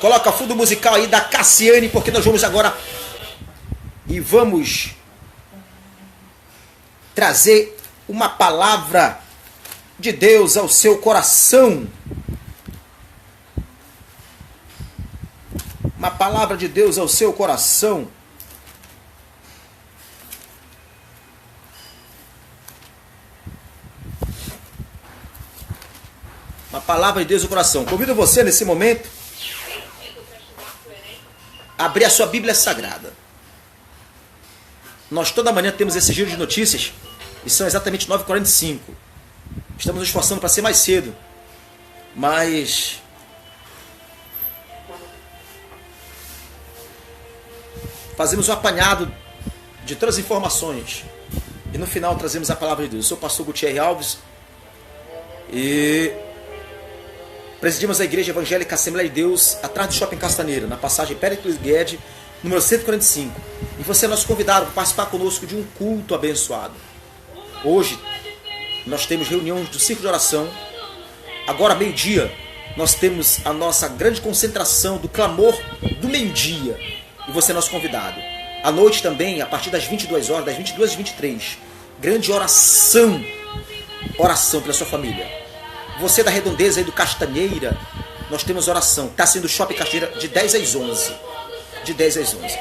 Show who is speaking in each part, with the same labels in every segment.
Speaker 1: Coloca fundo musical aí da Cassiane, porque nós vamos agora e vamos trazer uma palavra de Deus ao seu coração. Uma palavra de Deus ao seu coração. Uma palavra de Deus no coração. Convido você nesse momento a abrir a sua Bíblia Sagrada. Nós toda manhã temos esse giro de notícias e são exatamente 9h45. Estamos nos esforçando para ser mais cedo, mas fazemos um apanhado de todas as informações e no final trazemos a palavra de Deus. Eu sou o pastor Gutierre Alves e presidimos a Igreja Evangélica Assembleia de Deus atrás do Shopping Castaneira, na passagem Péricles Guedes, número 145. E você é nosso convidado para participar conosco de um culto abençoado. Hoje nós temos reuniões do círculo de oração. Agora, meio-dia, nós temos a nossa grande concentração do clamor do meio-dia. E você é nosso convidado. À noite também, a partir das 22 horas, das 22 às 23, grande oração. Oração pela sua família. Você da Redondeza aí do Castanheira, nós temos oração. Está sendo o Shopping Castanheira de 10 às 11. De 10 às 11.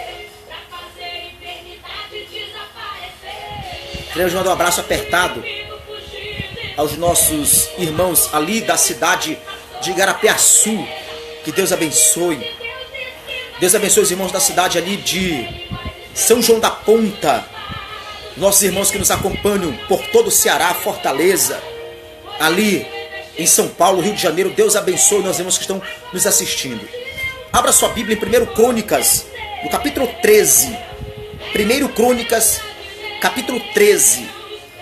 Speaker 1: Queremos mandar um abraço apertado aos nossos irmãos ali da cidade de Igarapiaçu. Que Deus abençoe. Deus abençoe os irmãos da cidade ali de São João da Ponta. Nossos irmãos que nos acompanham por todo o Ceará, Fortaleza. Ali em São Paulo, Rio de Janeiro. Deus abençoe os irmãos que estão nos assistindo. Abra sua Bíblia em 1 Crônicas, no capítulo 13. 1 Crônicas, capítulo 13,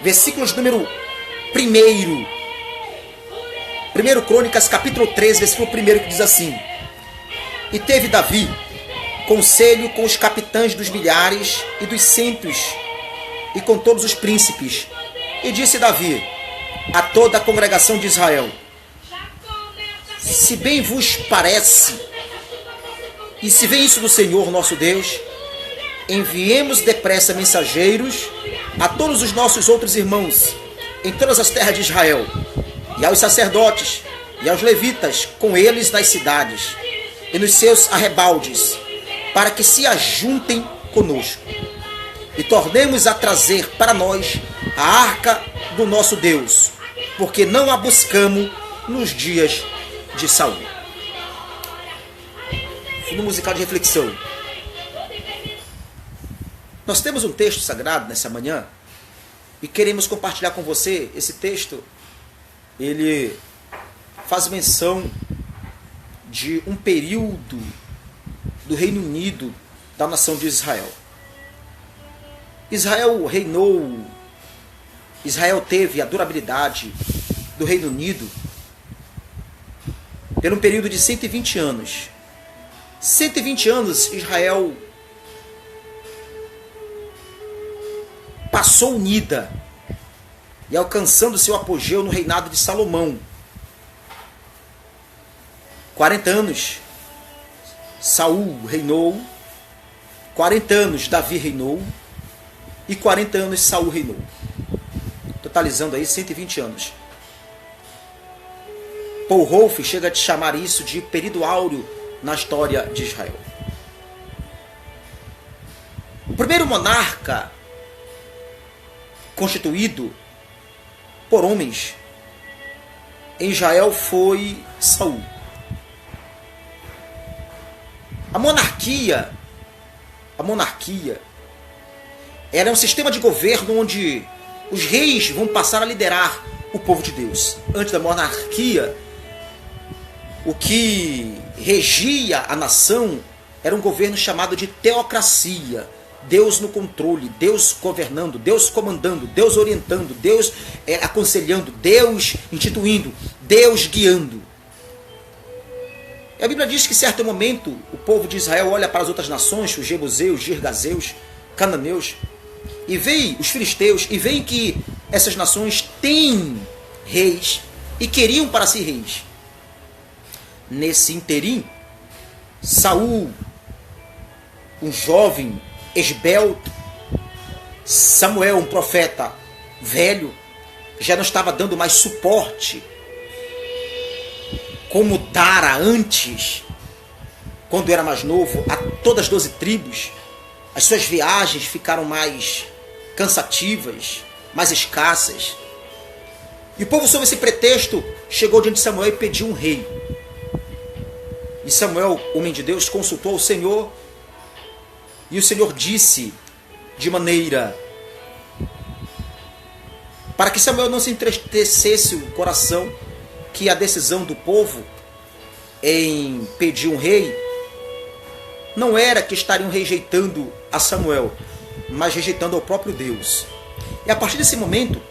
Speaker 1: versículos número 1. 1 Crônicas, capítulo 13, versículo 1, que diz assim: E teve Davi conselho com os capitães dos milhares e dos centos, e com todos os príncipes. E disse Davi a toda a congregação de Israel: Se bem vos parece, e se vem isso do Senhor nosso Deus, enviemos depressa mensageiros a todos os nossos outros irmãos em todas as terras de Israel, e aos sacerdotes e aos levitas com eles nas cidades e nos seus arrebaldes, para que se ajuntem conosco, e tornemos a trazer para nós a arca do nosso Deus, porque não a buscamos nos dias de Saul. Fundo musical de reflexão. Nós temos um texto sagrado nessa manhã e queremos compartilhar com você esse texto. Ele faz menção de um período do Reino Unido da nação de Israel. Israel reinou, Israel teve a durabilidade do Reino Unido por um período de 120 anos. 120 anos Israel passou unida e alcançando seu apogeu no reinado de Salomão. 40 anos Saul reinou, 40 anos Davi reinou e 40 anos Saul reinou. Totalizando aí 120 anos. Paul Rolfe chega a chamar isso de período áureo na história de Israel. O primeiro monarca constituído por homens em Israel foi Saul. A monarquia era um sistema de governo onde os reis vão passar a liderar o povo de Deus. Antes da monarquia, o que regia a nação era um governo chamado de teocracia. Deus no controle, Deus governando, Deus comandando, Deus orientando, Deus aconselhando, Deus instituindo, Deus guiando. E a Bíblia diz que em certo momento o povo de Israel olha para as outras nações, os jebuseus, girgazeus, cananeus, e veem os filisteus, e veem que essas nações têm reis e queriam para si reis. Nesse interim, Saul, um jovem esbelto, Samuel, um profeta velho, já não estava dando mais suporte como dara antes, quando era mais novo, a todas as 12 tribos. As suas viagens ficaram mais cansativas, mais escassas. E o povo, sob esse pretexto, chegou diante de Samuel e pediu um rei. E Samuel, homem de Deus, consultou o Senhor, e o Senhor disse de maneira para que Samuel não se entristecesse o coração, que a decisão do povo em pedir um rei não era que estariam rejeitando a Samuel, mas rejeitando ao próprio Deus. E a partir desse momento,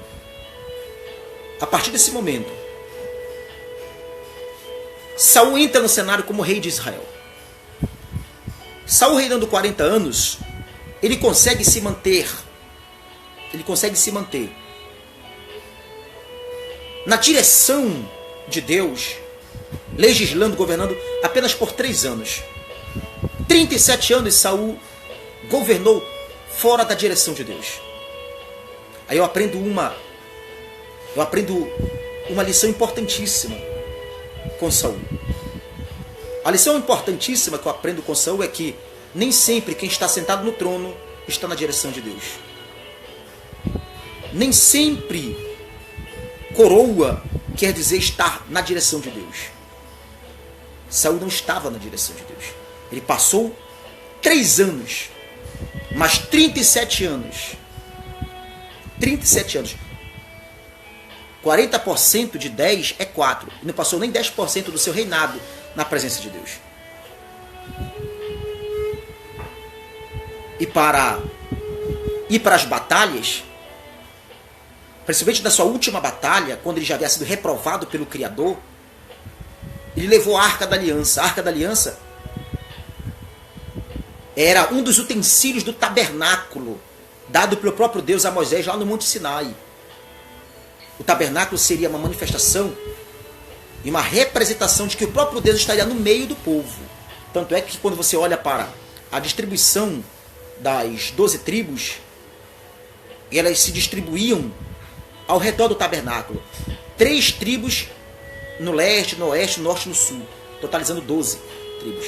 Speaker 1: Saul entra no cenário como rei de Israel. Saul, reinando 40 anos, ele consegue se manter na direção de Deus, legislando, governando apenas por 3 anos. 37 anos Saul governou fora da direção de Deus. Aí eu aprendo uma lição importantíssima com Saul. A lição importantíssima que eu aprendo com Saul é que nem sempre quem está sentado no trono está na direção de Deus. Nem sempre coroa quer dizer estar na direção de Deus. Saul não estava na direção de Deus. Ele passou 3 anos, mas 37 anos. 40% de 10 é 4. E não passou nem 10% do seu reinado na presença de Deus. E para ir para as batalhas, principalmente na sua última batalha, quando ele já havia sido reprovado pelo Criador, ele levou a Arca da Aliança. A Arca da Aliança era um dos utensílios do tabernáculo, dado pelo próprio Deus a Moisés lá no Monte Sinai. O tabernáculo seria uma manifestação e uma representação de que o próprio Deus estaria no meio do povo. Tanto é que quando você olha para a distribuição das 12 tribos, elas se distribuíam ao redor do tabernáculo. 3 tribos no leste, no oeste, no norte e no sul, totalizando 12 tribos.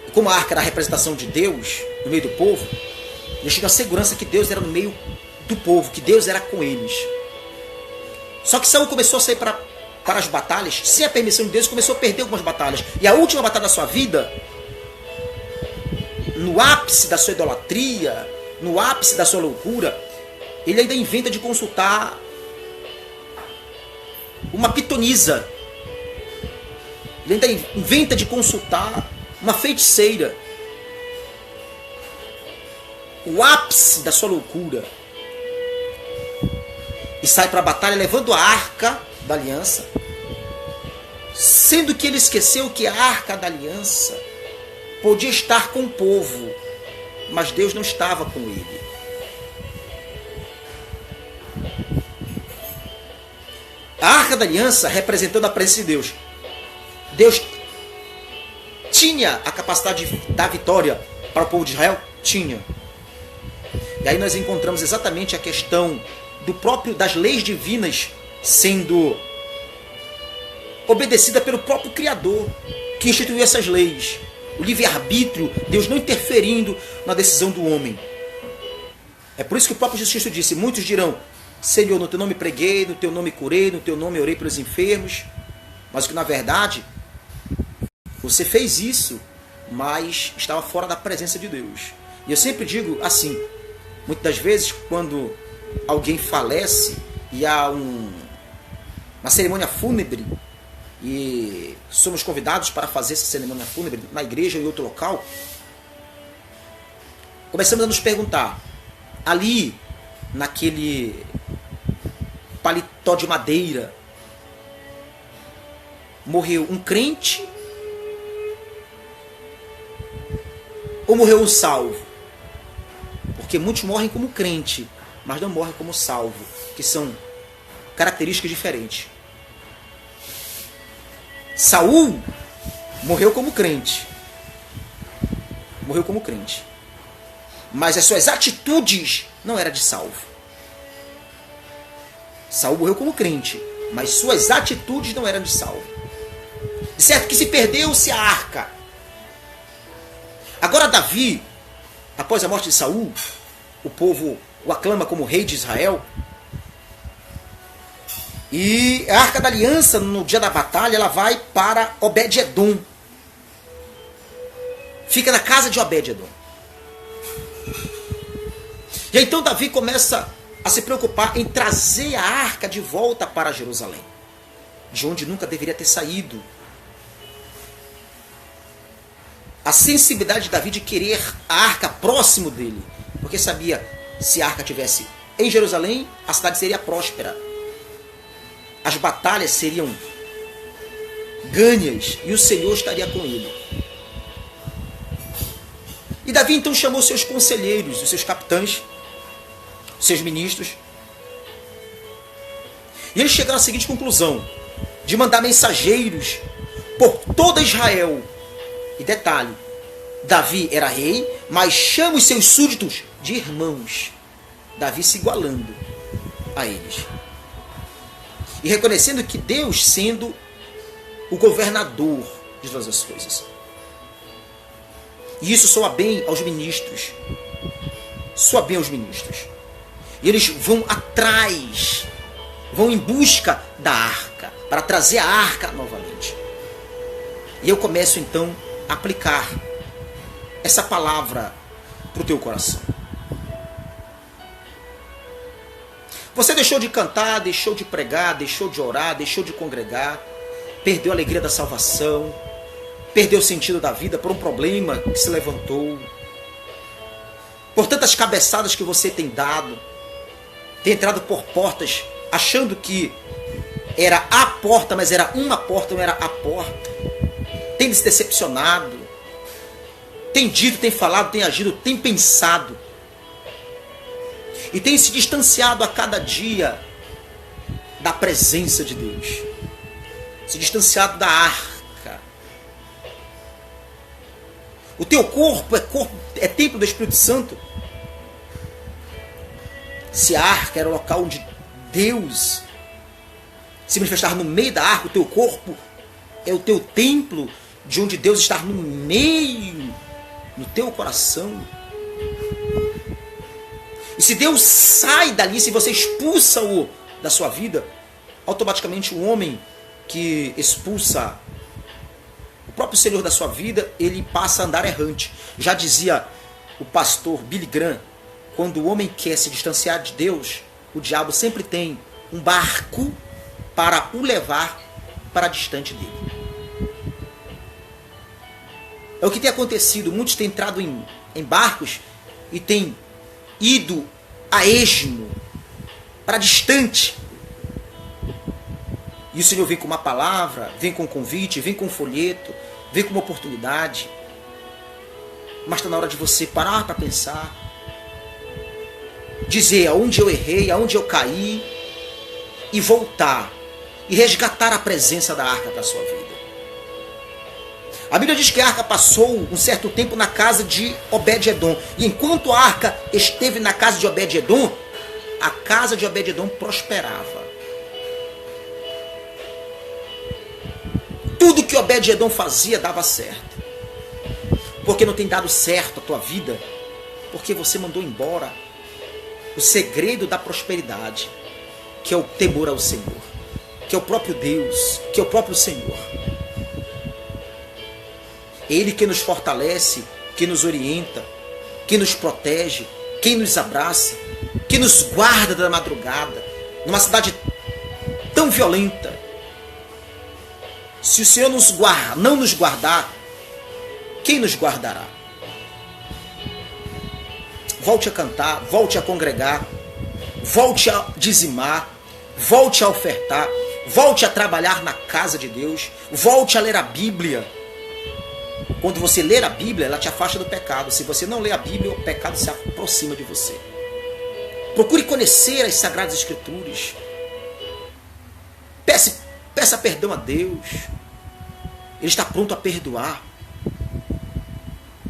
Speaker 1: E como a arca era a representação de Deus no meio do povo, eles tinham a segurança que Deus era no meio do povo, que Deus era com eles. Só que Saul começou a sair para as batalhas, sem a permissão de Deus, começou a perder algumas batalhas. E a última batalha da sua vida, no ápice da sua idolatria, no ápice da sua loucura, ele ainda inventa de consultar uma pitonisa. Ele ainda inventa de consultar uma feiticeira. O ápice da sua loucura. E sai para a batalha levando a Arca da Aliança, sendo que ele esqueceu que a Arca da Aliança podia estar com o povo, mas Deus não estava com ele. A Arca da Aliança representando a presença de Deus. Deus tinha a capacidade de dar vitória para o povo de Israel? Tinha. E aí nós encontramos exatamente a questão das leis divinas sendo obedecida pelo próprio Criador, que instituiu essas leis. O livre-arbítrio, Deus não interferindo na decisão do homem. É por isso que o próprio Jesus Cristo disse: muitos dirão, Senhor, no teu nome preguei, no teu nome curei, no teu nome orei pelos enfermos. Mas que na verdade você fez isso, mas estava fora da presença de Deus. E eu sempre digo assim, muitas das vezes quando alguém falece e há uma cerimônia fúnebre e somos convidados para fazer essa cerimônia fúnebre na igreja ou em outro local, começamos a nos perguntar, ali naquele paletó de madeira morreu um crente ou morreu um salvo? Porque muitos morrem como crente, mas não morrem como salvo, que são características diferentes. Saul morreu como crente. Morreu como crente. Mas as suas atitudes não eram de Saul. Saul morreu como crente, mas suas atitudes não eram de Saul. De certo que se perdeu-se a arca. Agora Davi, após a morte de Saul, o povo o aclama como rei de Israel. E a Arca da Aliança, no dia da batalha, ela vai para Obed-Edom. Fica na casa de Obed-Edom. E então Davi começa a se preocupar em trazer a arca de volta para Jerusalém, de onde nunca deveria ter saído. A sensibilidade de Davi de querer a arca próximo dele, porque sabia, se a arca estivesse em Jerusalém, a cidade seria próspera. As batalhas seriam ganhas e o Senhor estaria com ele. E Davi então chamou seus conselheiros, os seus capitães, seus ministros. E eles chegaram à seguinte conclusão: de mandar mensageiros por toda Israel. E detalhe, Davi era rei, mas chama os seus súditos de irmãos. Davi se igualando a eles. E reconhecendo que Deus sendo o governador de todas as coisas. E isso soa bem aos ministros. Soa bem aos ministros. E eles vão atrás, vão em busca da arca, para trazer a arca novamente. E eu começo então a aplicar essa palavra para o teu coração. Você deixou de cantar, deixou de pregar, deixou de orar, deixou de congregar, perdeu a alegria da salvação, perdeu o sentido da vida por um problema que se levantou, por tantas cabeçadas que você tem dado, tem entrado por portas achando que era a porta, mas era uma porta, não era a porta, tem se decepcionado, tem dito, tem falado, tem agido, tem pensado, e tem se distanciado a cada dia da presença de Deus, se distanciado da arca. O teu corpo é templo do Espírito Santo. Se a arca era o local onde Deus se manifestar no meio da arca, o teu corpo é o teu templo, de onde Deus está no meio, no teu coração. E se Deus sai dali, se você expulsa-o da sua vida, automaticamente o homem que expulsa o próprio Senhor da sua vida, ele passa a andar errante. Já dizia o pastor Billy Graham, quando o homem quer se distanciar de Deus, o diabo sempre tem um barco para o levar para distante dele. É o que tem acontecido. Muitos têm entrado em barcos e têm ido a esmo, para distante. E o Senhor vem com uma palavra, vem com um convite, vem com um folheto, vem com uma oportunidade. Mas está na hora de você parar para pensar, dizer aonde eu errei, aonde eu caí, e voltar, e resgatar a presença da arca para a sua vida. A Bíblia diz que a arca passou um certo tempo na casa de Obed-Edom. E enquanto a arca esteve na casa de Obed-Edom, a casa de Obed-Edom prosperava. Tudo que Obed-Edom fazia dava certo. Porque não tem dado certo a tua vida? Porque você mandou embora o segredo da prosperidade, que é o temor ao Senhor, que é o próprio Deus, que é o próprio Senhor. Ele que nos fortalece, que nos orienta, que nos protege, quem nos abraça, que nos guarda da madrugada, numa cidade tão violenta. Se o Senhor não nos guardar, quem nos guardará? Volte a cantar, volte a congregar, volte a dizimar, volte a ofertar, volte a trabalhar na casa de Deus, volte a ler a Bíblia. Quando você ler a Bíblia, ela te afasta do pecado. Se você não lê a Bíblia, o pecado se aproxima de você. Procure conhecer as Sagradas Escrituras. Peça perdão a Deus. Ele está pronto a perdoar.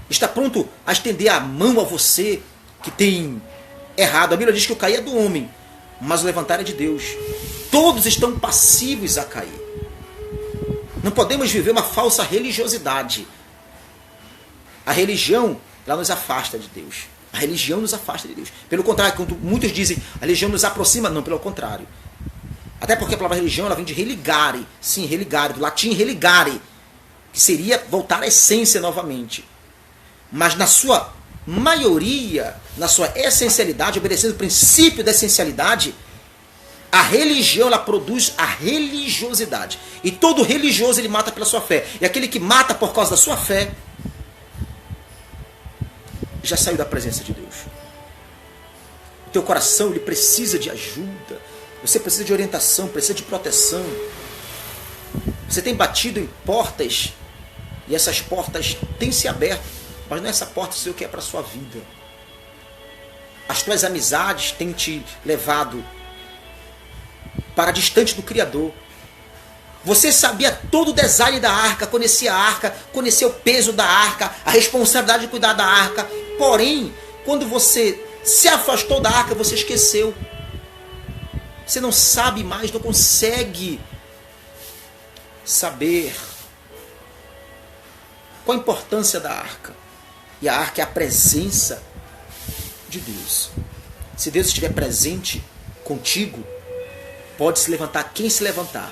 Speaker 1: Está pronto a estender a mão a você que tem errado. A Bíblia diz que o cair é do homem, mas o levantar é de Deus. Todos estão passivos a cair. Não podemos viver uma falsa religiosidade. A religião, ela nos afasta de Deus. A religião nos afasta de Deus. Pelo contrário, quando muitos dizem a religião nos aproxima, não, pelo contrário. Até porque a palavra religião ela vem de religare. Sim, religare, do latim religare, que seria voltar à essência novamente. Mas na sua maioria, na sua essencialidade, obedecendo o princípio da essencialidade, a religião ela produz a religiosidade. E todo religioso ele mata pela sua fé. E aquele que mata por causa da sua fé já saiu da presença de Deus. O teu coração ele precisa de ajuda. Você precisa de orientação, precisa de proteção. Você tem batido em portas e essas portas têm se aberto, mas não é essa porta que você quer para a sua vida. As tuas amizades têm te levado para distante do Criador. Você sabia todo o design da arca, conhecia o peso da arca, a responsabilidade de cuidar da arca. Porém, quando você se afastou da arca, você esqueceu. Você não sabe mais, não consegue saber qual a importância da arca. E a arca é a presença de Deus. Se Deus estiver presente contigo, pode se levantar quem se levantar.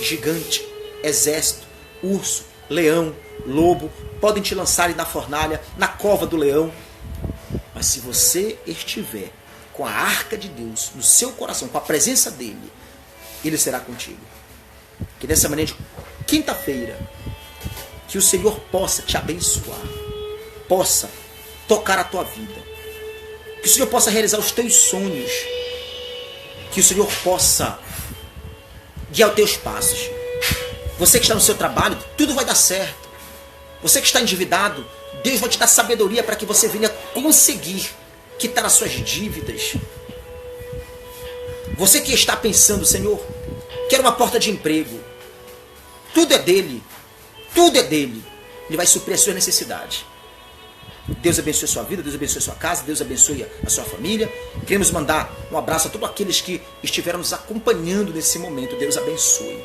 Speaker 1: Gigante, exército, urso, leão, lobo, podem te lançar na fornalha, na cova do leão. Mas se você estiver com a arca de Deus no seu coração, com a presença dele, ele será contigo. Que nessa manhã de quinta-feira, que o Senhor possa te abençoar, possa tocar a tua vida, que o Senhor possa realizar os teus sonhos, que o Senhor possa guiar os teus passos. Você que está no seu trabalho, tudo vai dar certo. Você que está endividado, Deus vai te dar sabedoria para que você venha conseguir quitar as suas dívidas. Você que está pensando, Senhor, quero uma porta de emprego. Tudo é dele. Tudo é dele. Ele vai suprir as suas necessidades. Deus abençoe a sua vida, Deus abençoe a sua casa, Deus abençoe a sua família. Queremos mandar um abraço a todos aqueles que estiveram nos acompanhando nesse momento. Deus abençoe.